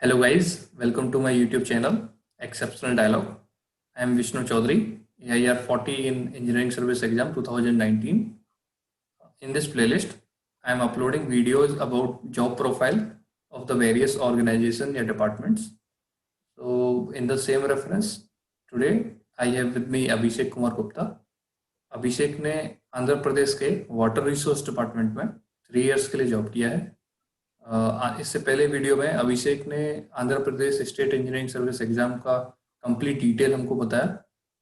Hello guys, welcome to my YouTube channel, Exceptional Dialogue. I am Vishnu Chaudhary, AIR 40 in Engineering Service Exam 2019. In this playlist, I am uploading videos about job profile of the various organizations and departments. So in the same reference, today I have with me Abhishek Kumar Gupta. अभिषेक ने आंध्र प्रदेश के water resource department में 3 years के लिए job किया है। इससे पहले video में अभिषेक ने Andhra Pradesh state engineering service exam का कंप्लीट डिटेल हमको बताया,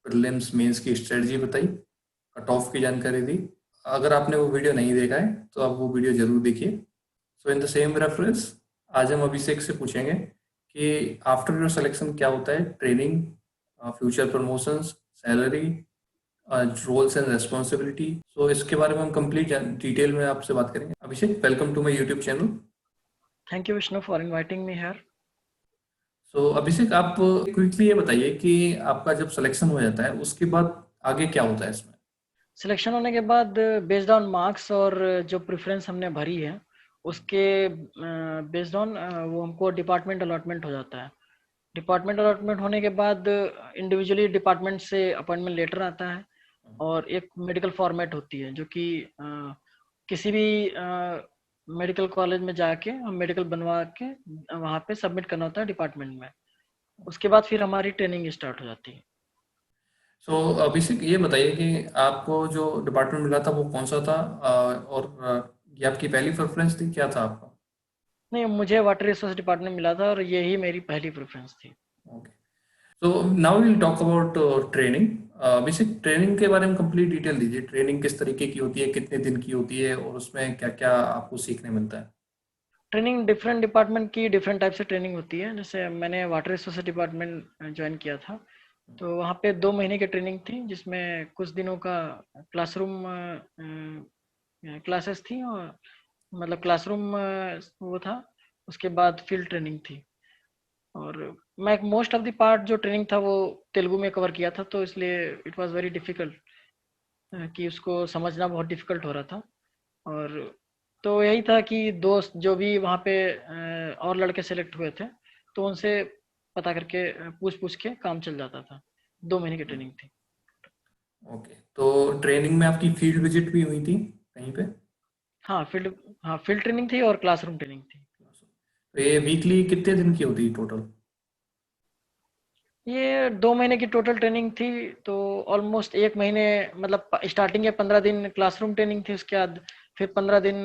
प्रीलिम्स मेंस की स्ट्रेटजी बताई, कट ऑफ की जानकारी दी। अगर आपने वो वीडियो नहीं देखा है तो आप वो वीडियो जरूर देखिए। सो इन द सेम रेफरेंस आज हम अभिषेक से पूछेंगे कि आफ्टर योर सिलेक्शन क्या होता है, training, future promotions, salary, roles and responsibility. So इसके बारे में हम कंप्लीट डिटेल में आपसे बात करेंगे। Abhishek, welcome to my YouTube channel. Thank you Vishnu for inviting me here. So Abhishek, आप क्विकली ये बताइए कि आपका जब सिलेक्शन हो जाता है उसके बाद आगे क्या होता है इसमें? सिलेक्शन होने के बाद बेस्ड ऑन मार्क्स और जो प्रेफरेंस हमने भरी है उसके बेस्ड ऑन वो हमको डिपार्टमेंट अलॉटमेंट हो जाता है। डिपार्टमेंट अलॉटमेंट होने के बाद इंडिविजुअली डिपार्टमेंट से अपॉइंटमेंट लेटर आता है और एक मेडिकल फॉर्मेट होती है जो कि किसी भी मेडिकल कॉलेज में जाके हम मेडिकल बनवा के वहाँ पे सबमिट करना होता है डिपार्टमेंट में। उसके बाद फिर हमारी ट्रेनिंग स्टार्ट हो जाती है। सो अभिषेक, ये बताइए कि आपको जो डिपार्टमेंट मिला था वो कौन सा था, और ये आपकी पहली प्रेफरेंस थी, क्या था आपका? नहीं, मुझे वाटर रिसोर्स डिपार्टमेंट मिला था और यही मेरी पहली प्रेफरेंस थी। Okay, so now will talk about training. Abhishek, training के बारे में कंप्लीट डिटेल दीजिए। ट्रेनिंग किस तरीके की होती है, कितने दिन की होती है और उसमें क्या क्या आपको सीखने मिलता है? ट्रेनिंग डिफरेंट डिपार्टमेंट की डिफरेंट टाइप से ट्रेनिंग होती है। जैसे मैंने वाटर रिसोर्स डिपार्टमेंट ज्वाइन किया था तो वहाँ पे 2 महीने की ट्रेनिंग थी जिसमें कुछ दिनों का क्लासरूम क्लासेस थी और मतलब क्लासरूम वो था। उसके बाद फील्ड ट्रेनिंग थी और मैं मोस्ट ऑफ द पार्ट जो ट्रेनिंग था वो तेलुगु में कवर किया था तो इसलिए इट वाज वेरी डिफिकल्ट कि उसको समझना बहुत डिफिकल्ट हो रहा था। और तो यही था कि दोस्त जो भी वहाँ पे और लड़के सेलेक्ट हुए थे तो उनसे पता करके पूछ पूछ के काम चल जाता था। 2 महीने की ट्रेनिंग थी। ओके, तो ट्रेनिंग में आपकी फील्ड विजिट भी हुई थी कहीं पे? हाँ फील्ड ट्रेनिंग थी और क्लासरूम ट्रेनिंग थी। तो ये वीकली कितने दिन की होती है टोटल? ये 2 महीने की टोटल ट्रेनिंग थी तो ऑलमोस्ट 1 महीने मतलब स्टार्टिंग के 15 दिन क्लासरूम ट्रेनिंग थी, उसके बाद फिर 15 दिन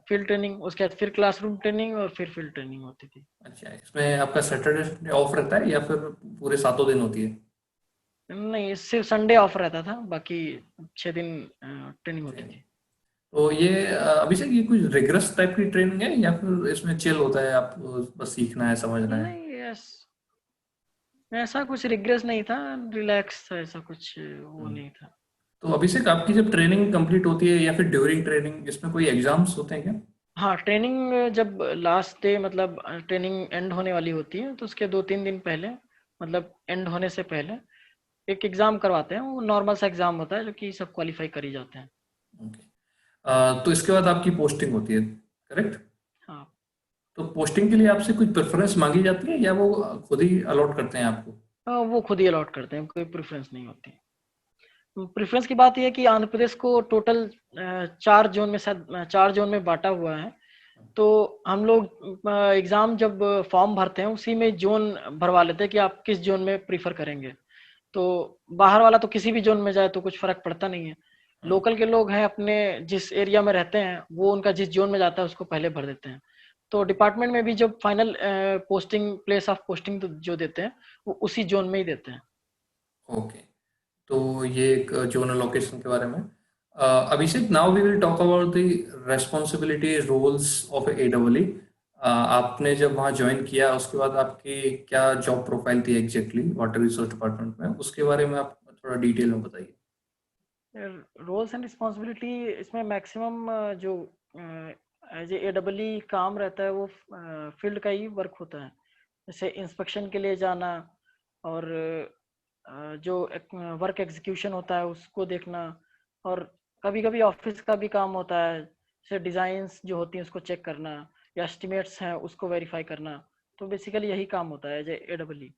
फील्ड ट्रेनिंग, उसके बाद फिर क्लासरूम ट्रेनिंग और फिर फील्ड ट्रेनिंग होती थी। अच्छा, इसमें आपका सैटरडे ऑफ रहता है या फिर पूरे सातों दिन होती है? नहीं, सिर्फ संडे ऑफ रहता था, बाकी 6 दिन ट्रेनिंग होती ट्रेनिंग, थी। तो ये अभिषेक, ये कुछ रिग्रेस टाइप की ट्रेनिंग है या फिर इसमें चिल होता है, आप बस सीखना है, समझना है? नहीं, ऐसा कुछ रिग्रेस नहीं था, रिलैक्स था, ऐसा कुछ वो हम्म। नहीं था। तो अभिषेक, आपकी जब ट्रेनिंग कंप्लीट होती है या फिर ड्यूरिंग ट्रेनिंग इसमें कोई एग्जाम्स होते हैं क्या? हाँ, ट्रेनिंग जब लास्ट डे मतलब ट्रेनिंग एंड होने वाली होती है तो उसके 2-3 दिन पहले मतलब एंड होने से पहले एक एग्ज़ाम करवाते हैं। वो नॉर्मल सा एग्ज़ाम होता है जो कि सब क्वालिफाई कर ही जाते हैं। ओके, तो इसके बाद आपकी पोस्टिंग होती है, करेक्ट? हाँ। तो पोस्टिंग के लिए आपसे कुछ प्रेफरेंस मांगी जाती है या वो खुद ही अलॉट करते हैं आपको? वो खुद ही अलॉट करते हैं, कोई प्रेफरेंस नहीं होती। प्रेफरेंस की बात यह है कि आंध्र प्रदेश को टोटल 4 जोन में, शायद 4 जोन में बांटा हुआ है। तो हम लोग एग्ज़ाम जब फॉर्म भरते हैं उसी में जोन भरवा लेते हैं कि आप किस जोन में प्रीफर करेंगे। तो बाहर वाला तो किसी भी जोन में जाए तो कुछ फर्क पड़ता नहीं है। हाँ। लोकल के लोग हैं, अपने जिस एरिया में रहते हैं वो उनका जिस जोन में जाता है उसको पहले भर देते हैं। तो डिपार्टमेंट में भी जब final posting, place of posting जो देते हैं वो उसी जोन में ही देते हैं। ओके, तो ये एक जोनल लोकेशन के बारे में। Abhishek, now we will talk about the responsibility roles of AW. आपने जब वहाँ ज्वाइन किया उसके बाद आपकी क्या जॉब प्रोफाइल थी एग्जैक्टली वाटर रिसोर्स डिपार्टमेंट में, उसके बारे में आप थोड़ा डिटेल में बताइए। रोल्स एंड रिस्पॉन्सिबिलिटी इसमें मैक्सिमम जो एज ए डबल काम रहता है वो फील्ड का ही वर्क होता है। जैसे इंस्पेक्शन के लिए जाना और जो वर्क एग्जीक्यूशन होता है उसको देखना, और कभी कभी ऑफिस का भी काम होता है, जैसे डिज़ाइंस जो होती हैं उसको चेक करना या एस्टिमेट्स हैं उसको वेरीफाई करना। तो बेसिकली यही काम होता है एज AEE।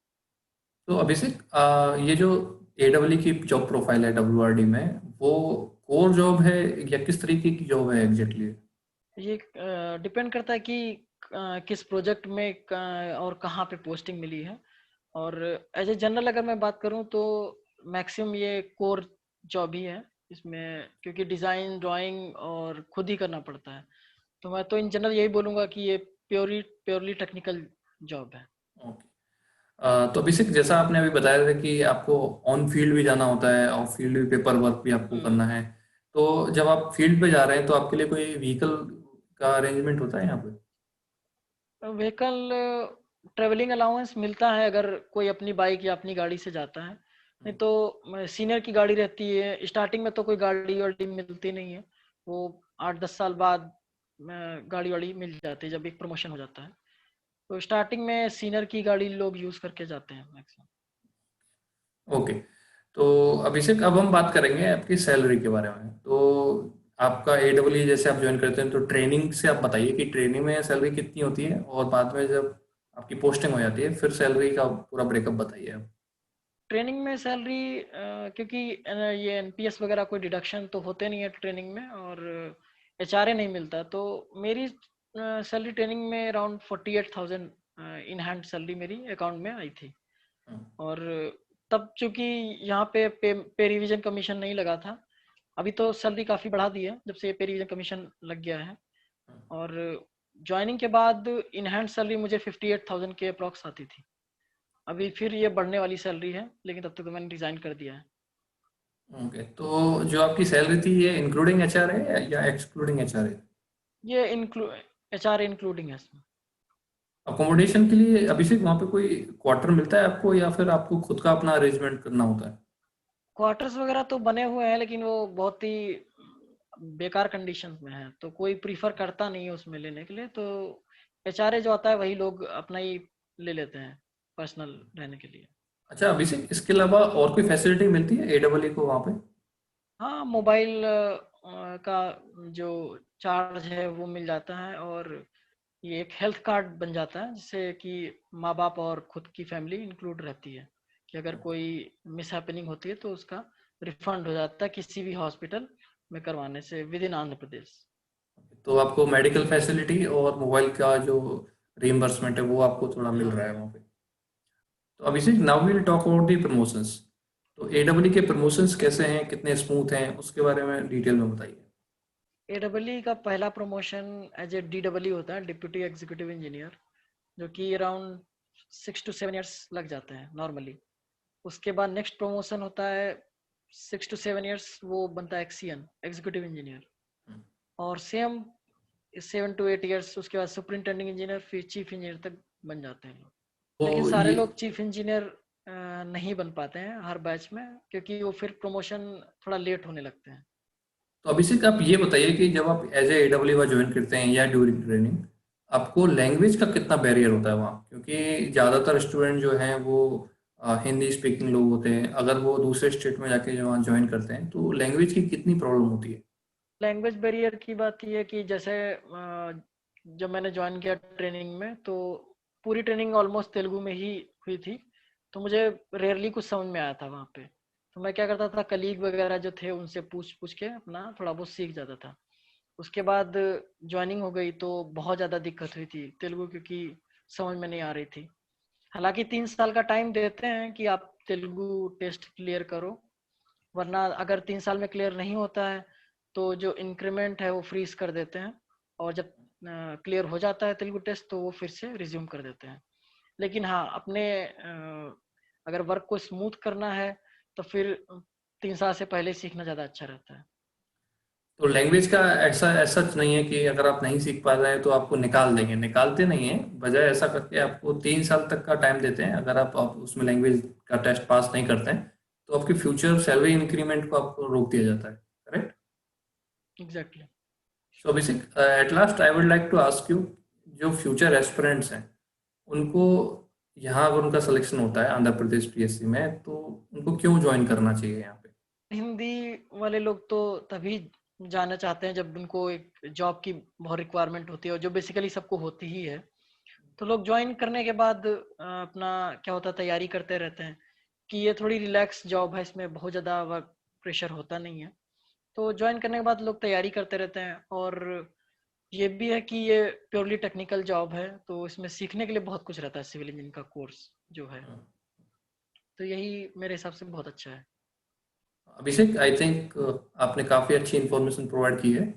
तो अभिषेक, ये जो AEE की जॉब प्रोफाइल है WRD में, वो कोर जॉब है या किस तरीके की जॉब है एग्जैक्टली? ये डिपेंड करता है कि किस प्रोजेक्ट में और कहाँ पे पोस्टिंग मिली है। और एज ए जनरल अगर मैं बात करूँ तो मैक्सिमम ये कोर जॉब ही है इसमें, क्योंकि डिज़ाइन ड्राइंग और खुद ही करना पड़ता है। तो मैं तो इन जनरल यही बोलूँगा कि ये प्योरली प्योरली टेक्निकल जॉब है। ओके। तो अभिषेक, जैसा आपने अभी बताया था कि आपको ऑन फील्ड भी जाना होता है, ऑफ फील्ड भी पेपर वर्क भी आपको करना है, तो जब आप फील्ड पे जा रहे हैं तो आपके लिए कोई व्हीकल का अरेंजमेंट होता है यहाँ पे? व्हीकल ट्रेवलिंग अलाउंस मिलता है अगर कोई अपनी बाइक या अपनी गाड़ी से जाता है। नहीं तो सीनियर की गाड़ी रहती है। स्टार्टिंग में तो कोई गाड़ी वाड़ी मिलती नहीं है, वो 8-10 साल बाद गाड़ी वाड़ी मिल जाती है जब एक प्रमोशन हो जाता है। तो स्टार्टिंग में सीनियर की गाड़ी लोग यूज करके जाते हैं मैक्सिमम। ओके। तो अभिषेक, अब हम बात करेंगे आपकी सैलरी के बारे में। तो आपका AEE जैसे आप ज्वाइन करते हैं तो ट्रेनिंग से आप बताइए कि ट्रेनिंग में सैलरी कितनी होती है, और बाद में जब आपकी पोस्टिंग हो जाती है फिर सैलरी का पूरा ब्रेकअप बताइए आप। ट्रेनिंग में सैलरी क्योंकि ये NPS वगैरह कोई डिडक्शन तो होते नहीं है ट्रेनिंग में, और HRA नहीं मिलता, तो मेरी सैलरी ट्रेनिंग में अराउंड 48,000 इन हैंड सैलरी मेरी अकाउंट में आई थी। हम्म, और तब चूंकि यहाँ पे रिवीजन कमीशन नहीं लगा था। अभी तो सैलरी काफ़ी बढ़ा दी है जब से पे रिवीजन कमीशन लग गया है। और ज्वाइनिंग के बाद इन हैंड सैलरी मुझे 58,000 के अप्रॉक्स आती थी। अभी फिर ये बढ़ने वाली सैलरी है, लेकिन तब तक तो मैंने रिजाइन कर दिया है। ओके। तो जो आपकी सैलरी थी ये इंक्लूडिंग HR है या एक्सक्लूडिंग HR है? ये HRA इंक्लूडिंग है इसमें। अकोमोडेशन के लिए अभिषेक वहाँ पे कोई क्वार्टर मिलता है आपको, या फिर आपको खुद का अपना अरेंजमेंट करना होता है? क्वार्टर्स वगैरह तो बने हुए हैं, लेकिन वो बहुत ही बेकार कंडीशन में है, तो कोई प्रीफर करता नहीं है उसमें लेने के लिए। तो HRA जो आता है वही लोग अपना ही ले लेते हैं पर्सनल रहने के लिए। अच्छा अभिषेक, इसके अलावा और कोई फैसिलिटी मिलती है AEE को वहाँ पे? हाँ, मोबाइल का जो चार्ज है वो मिल जाता है। और ये एक हेल्थ कार्ड बन जाता है जिससे कि माँ बाप और खुद की फैमिली इंक्लूड रहती है, कि अगर कोई मिस हैपनिंग होती है तो उसका रिफंड हो जाता है किसी भी हॉस्पिटल में करवाने से विद इन आंध्र प्रदेश। तो आपको मेडिकल फैसिलिटी और मोबाइल का जो रिइम्बर्समेंट है वो आपको थोड़ा मिल हाँ। रहा है वहाँ पे। तो Abhishek, now will talk about the promotions. तो AEE के प्रमोशंस कैसे हैं, कितने स्मूथ हैं, उसके बारे में डिटेल में बताइए। AEE का पहला प्रमोशन एज ए DEE होता है, डिप्यूटी एग्जीक्यूटिव इंजीनियर, जो कि अराउंड 6 to 7 years लग जाते हैं नॉर्मली। उसके बाद नेक्स्ट प्रमोशन होता है 6 to 7 years, वो बनता है XCN एग्जीक्यूटिव इंजीनियर। और सेम 7 to 8 years उसके बाद सुपरिंटेंडिंग इंजीनियर, फिर चीफ इंजीनियर तक बन जाते हैं लोग। लेकिन तो सारे ये लोग चीफ इंजीनियर नहीं बन पाते हैं हर बैच में, क्योंकि वो फिर प्रमोशन थोड़ा लेट होने लगते हैं। तो अभिषेक, आप ये बताइए कि जब आप एज ए AEE ज्वाइन करते हैं या ड्यूरिंग ट्रेनिंग, आपको लैंग्वेज का कितना बैरियर होता है वहाँ? क्योंकि ज़्यादातर स्टूडेंट जो हैं वो हिंदी स्पीकिंग लोग होते हैं। अगर वो दूसरे स्टेट में जाके जो वहाँ ज्वाइन करते हैं तो लैंग्वेज की कितनी प्रॉब्लम होती है? लैंग्वेज बैरियर की बात ये है कि जैसे जब मैंने ज्वाइन किया ट्रेनिंग में, तो पूरी ट्रेनिंग ऑलमोस्ट तेलुगु में ही हुई थी। तो मुझे रेयरली कुछ समझ में आया था वहाँ पे। तो मैं क्या करता था, कलीग वगैरह जो थे उनसे पूछ पूछ के अपना थोड़ा बहुत सीख जाता था। उसके बाद ज्वाइनिंग हो गई तो बहुत ज़्यादा दिक्कत हुई थी तेलुगु, क्योंकि समझ में नहीं आ रही थी। हालांकि 3 साल का टाइम देते हैं कि आप तेलुगु टेस्ट क्लियर करो, वरना अगर 3 साल में क्लियर नहीं होता है तो जो इंक्रीमेंट है वो फ्रीज कर देते हैं। और जब क्लियर हो जाता है तेलुगु टेस्ट तो वो फिर से रिज्यूम कर देते हैं। लेकिन हाँ, अपने अगर वर्क को स्मूथ करना है तो फिर 3 साल से पहले सीखना ज़्यादा अच्छा रहता है। तो लैंग्वेज का ऐसा ऐसा नहीं है कि अगर आप नहीं सीख पा रहे हैं तो आपको निकाल देंगे, निकालते नहीं है। बजाय ऐसा करके आपको 3 साल तक का टाइम देते हैं। अगर आप उसमें लैंग्वेज का टेस्ट पास नहीं करते हैं तो आपके फ्यूचर सैलरी इंक्रीमेंट को आपको रोक दिया जाता है, correct? Exactly. So Abhishek, at last I would like to ask you, जो फ्यूचर एस्पिरेंट्स हैं उनको, यहाँ अगर उनका सिलेक्शन होता है आंध्र प्रदेश PSC में, तो उनको क्यों ज्वाइन करना चाहिए यहाँ पे? हिंदी वाले लोग तो तभी जाना चाहते हैं जब उनको एक जॉब की बहुत रिक्वायरमेंट होती है, और जो बेसिकली सबको होती ही है। तो लोग ज्वाइन करने के बाद अपना क्या होता है, तैयारी करते रहते हैं कि ये थोड़ी रिलैक्स जॉब है, इसमें बहुत ज़्यादा वर्क प्रेशर होता नहीं है। तो ज्वाइन करने के बाद लोग तैयारी करते रहते हैं, और ये भी है कि ये प्योरली टेक्निकल जॉब है, तो इसमें सीखने के लिए बहुत कुछ रहता है सिविल इंजीनियरिंग का कोर्स जो है। तो यही मेरे हिसाब से बहुत अच्छा है। अभिषेक, आई थिंक आपने काफ़ी अच्छी इन्फॉर्मेशन प्रोवाइड की है,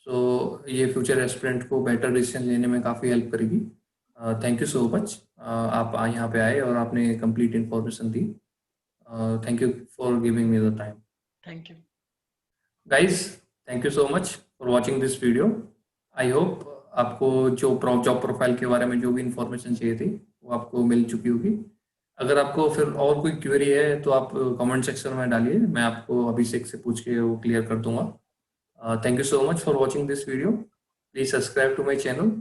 सो ये फ्यूचर एस्पिरेंट को बेटर डिसीजन लेने में काफ़ी हेल्प करेगी। थैंक यू सो मच, आप यहाँ पे आए और आपने complete information the. Thank you for giving me the time. Thank you. Guys, thank you so much for watching this video. I hope आपको जो जॉब प्रोफाइल के बारे में जो भी इंफॉर्मेशन चाहिए थी वो आपको मिल चुकी होगी। अगर आपको फिर और कोई क्वेरी है तो आप कमेंट सेक्शन में डालिए, मैं आपको अभिषेक से पूछ के वो क्लियर कर दूंगा। Thank you so much for watching this video. Please subscribe to my channel